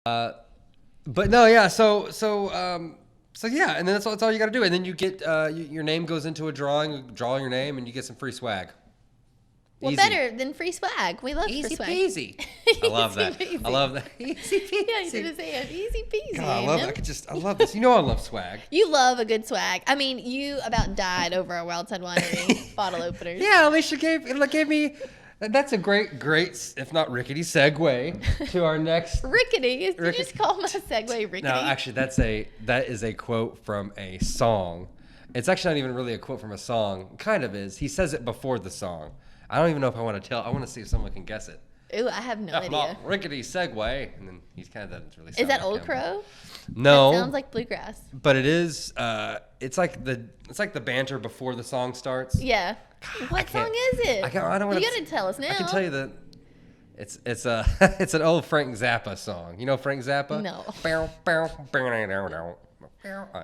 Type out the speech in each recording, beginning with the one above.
But no, yeah. So yeah, and then that's all you got to do, and then you get your name goes into a drawing. You draw your name, and you get some free swag. Well, Easy. better than free swag. We love free Easy swag. peasy. I love that. Peasy. I love that. Easy peasy. Yeah, you didn't say it. Easy peasy. God, I love it. I love this. You know I love swag. You love a good swag. I mean, you about died over a Wildside Winery bottle openers. Yeah, Elisha gave me. That's a great, if not rickety, segue to our next. Rickety. Did you just call my segue rickety? No, actually, that is a quote from a song. It's actually not even really a quote from a song. Kind of is. He says it before the song. I don't even know if I want to tell. I want to see if someone can guess it. Ooh, I have no idea. Not rickety segue, and then he's kind of doesn't really. Is that like Old him. Crow? No. That sounds like bluegrass. But it is. It's like the banter before the song starts. Yeah. What song is it? I don't want You gotta tell us now. I can tell you that. It's it's an old Frank Zappa song. You know Frank Zappa? No.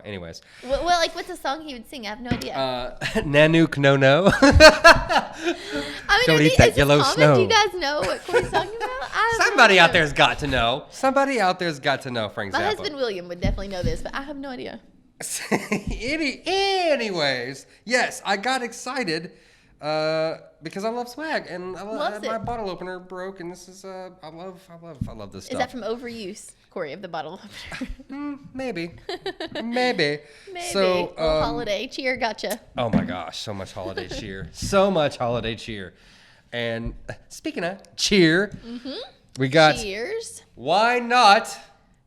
Anyways. Well, like, what's the song he would sing? I have no idea. Nanook no no. I mean, Don't eat is that this yellow common? snow. Do you guys know what Corey's talking about? Somebody out there's got to know. Somebody out there's got to know Frank Zappa. My husband William would definitely know this, but I have no idea. Anyways, yes, I got excited because I love swag, and my bottle opener broke, and this is I love this stuff. Is that from overuse, Corey, of the bottle opener? Maybe. Maybe. So holiday cheer, gotcha. Oh my gosh, so much holiday cheer, so much holiday cheer, and speaking of cheer, we got Cheers. Why Not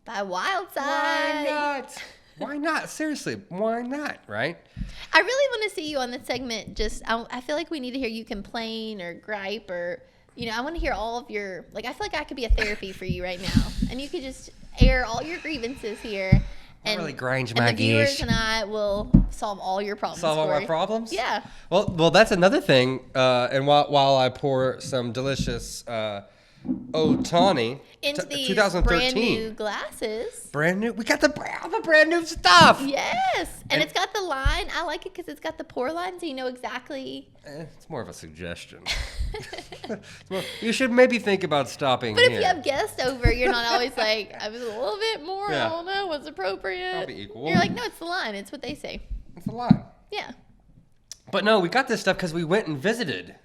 By Wildside. Why not? Why not? Seriously, why not? Right? I really want to see you on this segment. I feel like we need to hear you complain or gripe or, I want to hear all of your, I feel like I could be a therapy for you right now. And you could just air all your grievances here. And, really grinds my and the viewers gears. and I will solve all your problems. Solve all Corey. my problems? Yeah. Well, that's another thing. And while I pour some delicious Old Tawny into the 2013 brand new glasses. Brand new. We got the brand new stuff. Yes, and it's got the line. I like it because it's got the pour line, so you know exactly. It's more of a suggestion. You should maybe think about stopping. But if you have guests over, you're not always like, I was a little bit more. Yeah. I don't know what's appropriate. Probably equal. You're like, no, it's the line. It's what they say. It's a line. Yeah. But no, we got this stuff because we went and visited.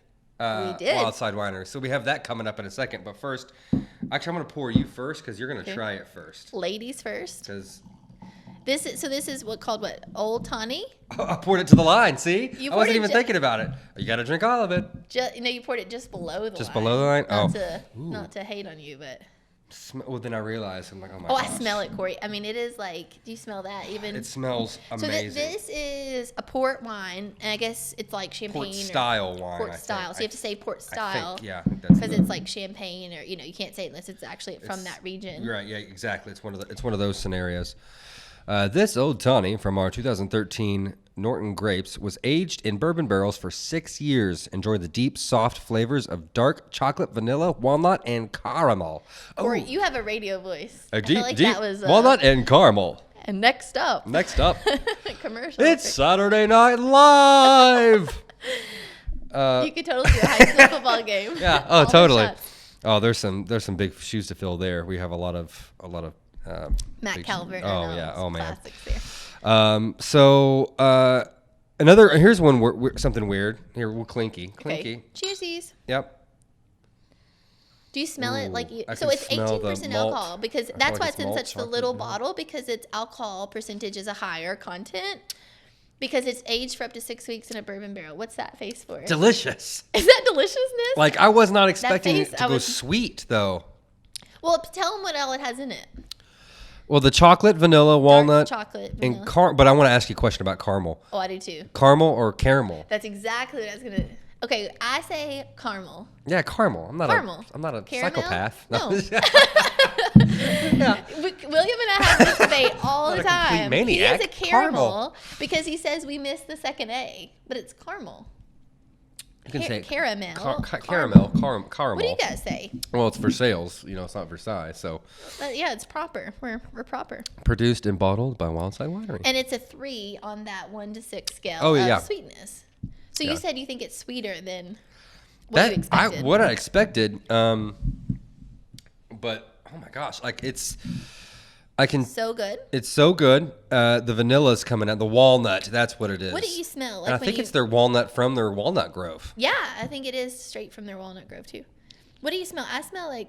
We did. Wildside Winery. So we have that coming up in a second. But first, actually, I'm going to pour you first because you're going to try it first. Ladies first. Because this is what Old Tawny. I poured it to the line. See, You I poured wasn't it even thinking about it. You got to drink all of it. You poured it just below the line. Just below the line. Not to hate on you, but. Well, then I realized I'm like, oh my. Oh, gosh. I smell it, Corey. I mean, it is like. Do you smell that? Even. It smells amazing. So this is a port wine, and I guess it's like champagne. Port style wine. Port style. So you have to say port style. Yeah, I think that's because it's like champagne, or you can't say it unless it's actually from that region. Right. Yeah. Exactly. It's one of those scenarios. This Old Tawny from our 2013 Norton grapes was aged in bourbon barrels for 6 years. Enjoy the deep, soft flavors of dark chocolate, vanilla, walnut, and caramel. Corey, you have a radio voice. A I feel like that was walnut and caramel. And next up. Commercial. It's Saturday Night Live. You could totally do a high school football game. Yeah. Oh, totally. Oh, there's some big shoes to fill there. We have a lot of. Matt Calvert. Oh yeah. Oh man. Classics there. Here's one something weird. Here, we'll clinky. Okay. Cheersies. Yep. Do you smell it so it's 18% alcohol because that's why it's in such the little bottle because its alcohol percentage is a higher content because it's aged for up to 6 weeks in a bourbon barrel. What's that face for? Delicious. Is that deliciousness? Like I was not expecting it to go sweet though. Well, tell them what all it has in it. Well, the chocolate, vanilla, walnut, vanilla. and but I want to ask you a question about caramel. Oh, I do too. Caramel or caramel? That's exactly what I was gonna. Okay, I say caramel. Yeah, caramel. I'm not a Caramel? psychopath. No. Yeah. William and I have this debate all the time. Complete maniac. He is a caramel because he says we missed the second A, but it's caramel. You can say caramel. Caramel. What do you guys say? Well, it's for sales. It's not Versailles. So. Yeah, it's proper. We're proper. Produced and bottled by Wildside Winery. And it's a 3 on that 1 to 6 scale of sweetness. So you said you think it's sweeter than what you expected. What I expected. But oh my gosh, like so good. It's so good. The vanilla's coming out. The walnut, that's what it is. What do you smell? Like and I think it's their walnut from their walnut grove. Yeah, I think it is straight from their walnut grove too. What do you smell? I smell like.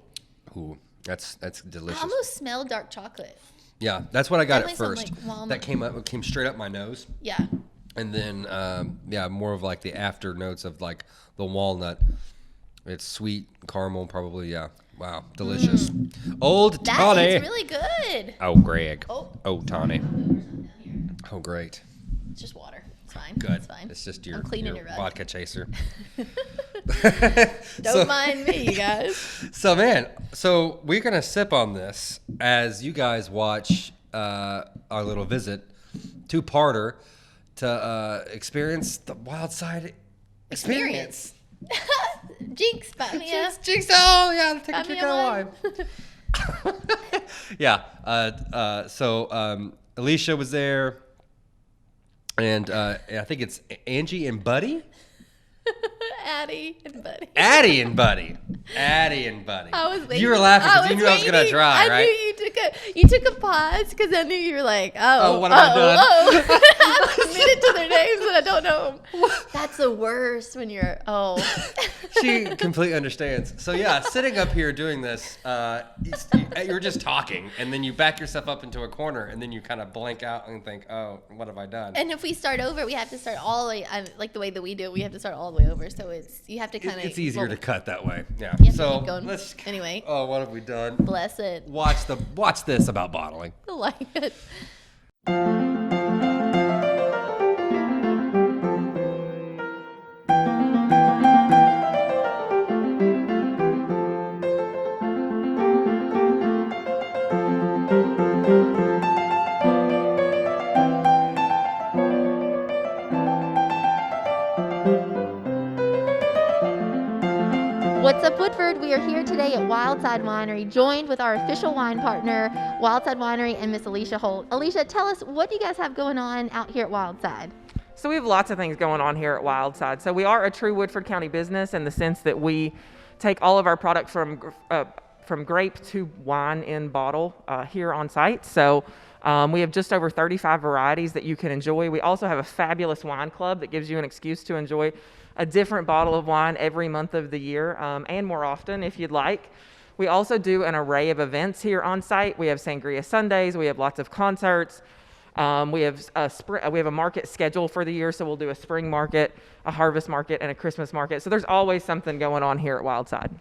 Ooh, that's delicious. I almost smell dark chocolate. Yeah, that's what I got at Definitely first. some, That came straight up my nose. Yeah. And then more of like the after notes of like the walnut. It's sweet caramel, probably. Yeah. Wow, delicious. Old Tawny. That is really good. Oh, Greg. Oh. Old Tawny. Oh, great. It's just water. It's fine. Good. It's fine. It's just I'm cleaning your it right. vodka chaser. Don't mind me, you guys. So, man, we're going to sip on this as you guys watch our little visit, two-parter, to experience the Wildside experience. Jinx, buy me a. Jinx, oh, yeah, take a drink of wine. Yeah. Elisha was there, and I think it's Angie and Buddy. Addie and Buddy. Addie and Buddy. I was waiting. You were laughing because you knew I was going to try, right? I knew you took a pause because I knew you were like, what have I done? I committed to their names, but I don't know them. That's the worst when you're, She completely understands. So, yeah, sitting up here doing this, you're just talking, and then you back yourself up into a corner, and then you kind of blank out and think, oh, what have I done? And if we start over, we have to start all the way, like the way that we do it, we have to start all the way over. So you have to kind of. It's easier to cut that way. Yeah. So let's. Anyway. Oh, what have we done? Bless it. Watch this about bottling. I like it. What's up, Woodford? We are here today at Wildside Winery, joined with our official wine partner, Wildside Winery, and Miss Elisha Holt. Elisha, tell us, what do you guys have going on out here at Wildside? So we have lots of things going on here at Wildside. So we are a true Woodford County business in the sense that we take all of our product from grape to wine in bottle here on site. So we have just over 35 varieties that you can enjoy. We also have a fabulous wine club that gives you an excuse to enjoy a different bottle of wine every month of the year and more often if you'd like. We also do an array of events here on site. We have Sangria Sundays. We have lots of concerts. We have a market schedule for the year, so we'll do a spring market, a harvest market, and a Christmas market. So there's always something going on here at Wildside.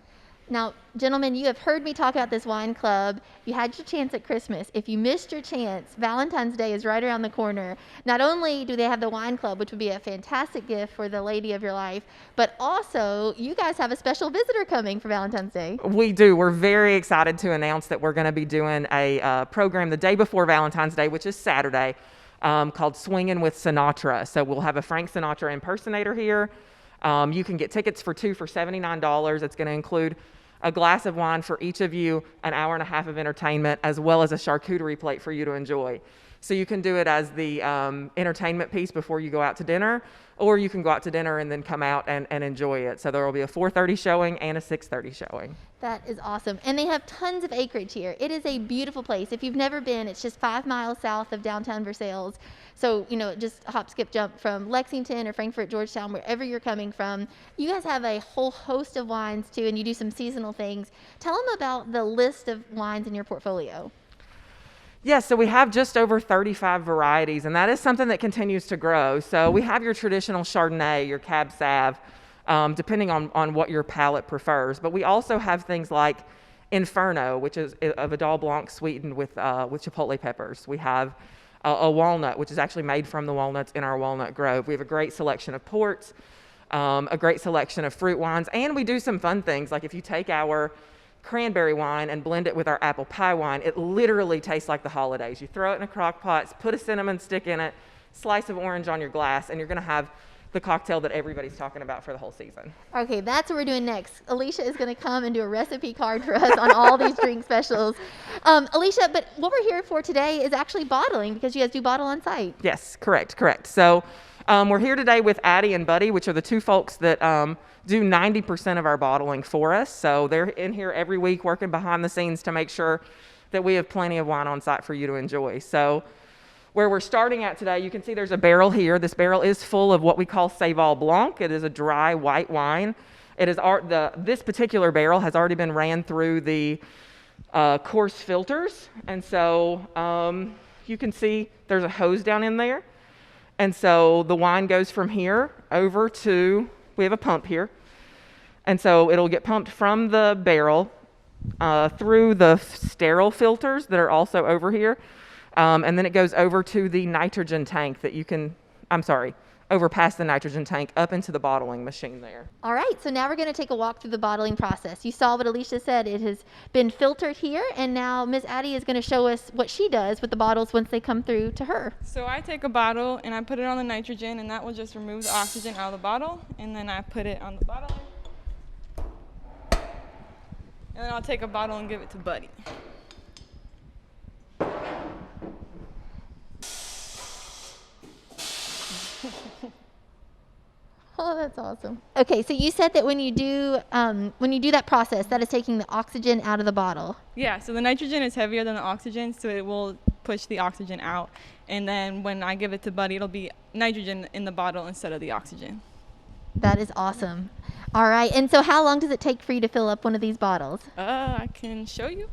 Now, gentlemen, you have heard me talk about this wine club. You had your chance at Christmas. If you missed your chance, Valentine's Day is right around the corner. Not only do they have the wine club, which would be a fantastic gift for the lady of your life, but also you guys have a special visitor coming for Valentine's Day. We do. We're very excited to announce that we're going to be doing a program the day before Valentine's Day, which is Saturday, called Swinging with Sinatra. So we'll have a Frank Sinatra impersonator here. You can get tickets for two for $79. It's going to include a glass of wine for each of you, an hour and a half of entertainment, as well as a charcuterie plate for you to enjoy. So you can do it as the entertainment piece before you go out to dinner, or you can go out to dinner and then come out and enjoy it. So there will be a 4:30 showing and a 6:30 showing. That is awesome. And they have tons of acreage here. It is a beautiful place. If you've never been, it's just 5 miles south of downtown Versailles. So, just hop, skip, jump from Lexington or Frankfort, Georgetown, wherever you're coming from. You guys have a whole host of wines too, and you do some seasonal things. Tell them about the list of wines in your portfolio. Yes, so we have just over 35 varieties, and that is something that continues to grow. So we have your traditional Chardonnay, your Cab Sauv, depending on what your palate prefers. But we also have things like Inferno, which is a Vidal Blanc sweetened with chipotle peppers. We have a walnut, which is actually made from the walnuts in our walnut grove. We have a great selection of ports, a great selection of fruit wines, and we do some fun things. Like if you take our cranberry wine and blend it with our apple pie wine, it literally tastes like the holidays. You throw it in a crock pot, put a cinnamon stick in it, slice of orange on your glass, and you're going to have the cocktail that everybody's talking about for the whole season. Okay, that's what we're doing next. Elisha is going to come and do a recipe card for us on all these drink specials. Elisha, but what we're here for today is actually bottling, because you guys do bottle on site. Yes, correct. So We're here today with Addie and Buddy, which are the two folks that do 90% of our bottling for us. So they're in here every week working behind the scenes to make sure that we have plenty of wine on site for you to enjoy. So where we're starting at today, you can see there's a barrel here. This barrel is full of what we call Saval Blanc. It is a dry white wine. It is this particular barrel has already been ran through the coarse filters. And so you can see there's a hose down in there. And so the wine goes from here over to, we have a pump here. And so it'll get pumped from the barrel through the sterile filters that are also over here. And then it goes over to the nitrogen tank that you can, over past the nitrogen tank up into the bottling machine there. All right, so now we're going to take a walk through the bottling process. You saw what Elisha said. It has been filtered here, and now Ms. Addie is going to show us what she does with the bottles once they come through to her. So I take a bottle and I put it on the nitrogen, and that will just remove the oxygen out of the bottle, and then I put it on the bottler. And then I'll take a bottle and give it to Buddy. Oh, that's awesome. Okay, so you said that when you do that process, that is taking the oxygen out of the bottle. Yeah, so the nitrogen is heavier than the oxygen, so it will push the oxygen out. And then when I give it to Buddy, it'll be nitrogen in the bottle instead of the oxygen. That is awesome. All right, and so how long does it take for you to fill up one of these bottles? I can show you.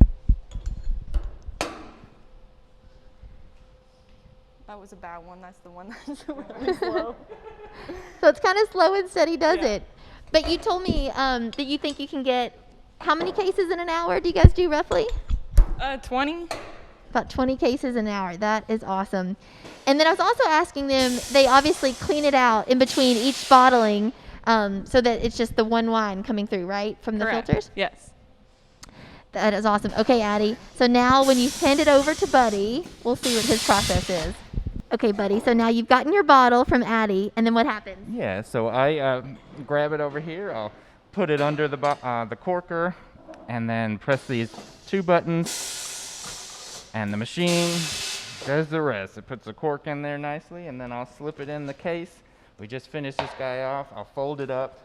That was a bad one. That's the one that's really slow. So it's kind of slow and steady, does Yeah. it? But you told me that you think you can get, how many cases in an hour do you guys do roughly? 20. About 20 cases an hour. That is awesome. And then I was also asking them, they obviously clean it out in between each bottling so that it's just the one wine coming through, right, from the Correct. filters? Yes. That is awesome. Okay, Addie. So now when you hand it over to Buddy, we'll see what his process is. Okay, Buddy. So now you've gotten your bottle from Addie, and then what happens? Yeah, so I grab it over here. I'll put it under the corker, and then press these two buttons, and the machine does the rest. It puts the cork in there nicely, and then I'll slip it in the case. We just finished this guy off. I'll fold it up.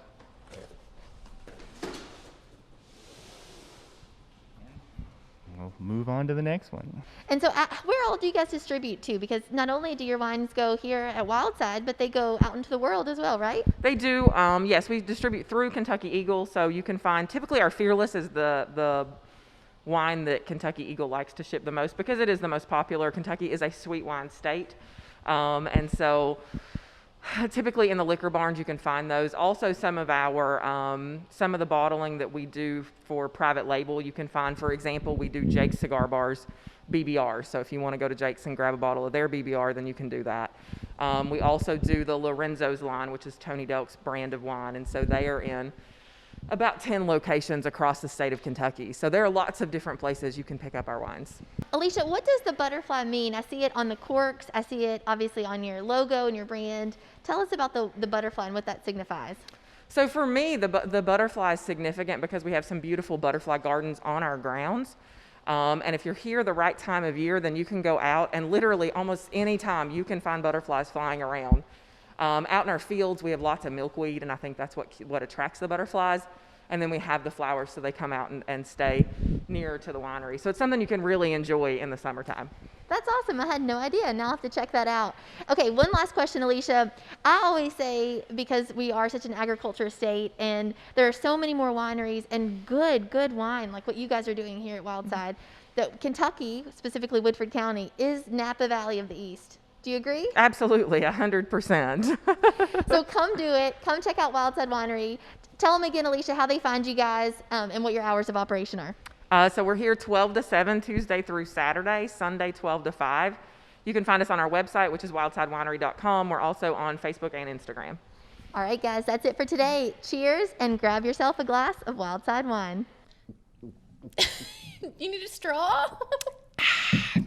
We'll move on to the next one. And so where all do you guys distribute to? Because not only do your wines go here at Wildside, but they go out into the world as well, right? They do, yes, we distribute through Kentucky Eagle, so you can find, typically our Fearless is the wine that Kentucky Eagle likes to ship the most because it is the most popular. Kentucky is a sweet wine state, and so typically in the liquor barns you can find those. Also some of the bottling that we do for private label you can find. For example, we do Jake's Cigar Bars BBR, so if you want to go to Jake's and grab a bottle of their BBR, then you can do that. We also do the Lorenzo's line, which is Tony Delk's brand of wine, and so they are in about 10 locations across the state of Kentucky. So there are lots of different places you can pick up our wines. Elisha, what does the butterfly mean? I see it on the corks. I see it obviously on your logo and your brand. Tell us about the butterfly and what that signifies. So for me, the butterfly is significant because we have some beautiful butterfly gardens on our grounds. And if you're here the right time of year, then you can go out and literally almost any time you can find butterflies flying around. Out in our fields, we have lots of milkweed, and I think that's what attracts the butterflies. And then we have the flowers, so they come out and stay nearer to the winery. So it's something you can really enjoy in the summertime. That's awesome. I had no idea. Now I'll have to check that out. Okay, one last question, Elisha. I always say, because we are such an agriculture state, and there are so many more wineries and good wine, like what you guys are doing here at Wildside, that Kentucky, specifically Woodford County, is Napa Valley of the East. Do you agree? Absolutely, 100%. So come do it. Come check out Wildside Winery. Tell them again, Elisha, how they find you guys and what your hours of operation are. So we're here 12 to 7, Tuesday through Saturday, Sunday 12 to 5. You can find us on our website, which is wildsidewinery.com. We're also on Facebook and Instagram. All right, guys, that's it for today. Cheers, and grab yourself a glass of Wildside wine. You need a straw?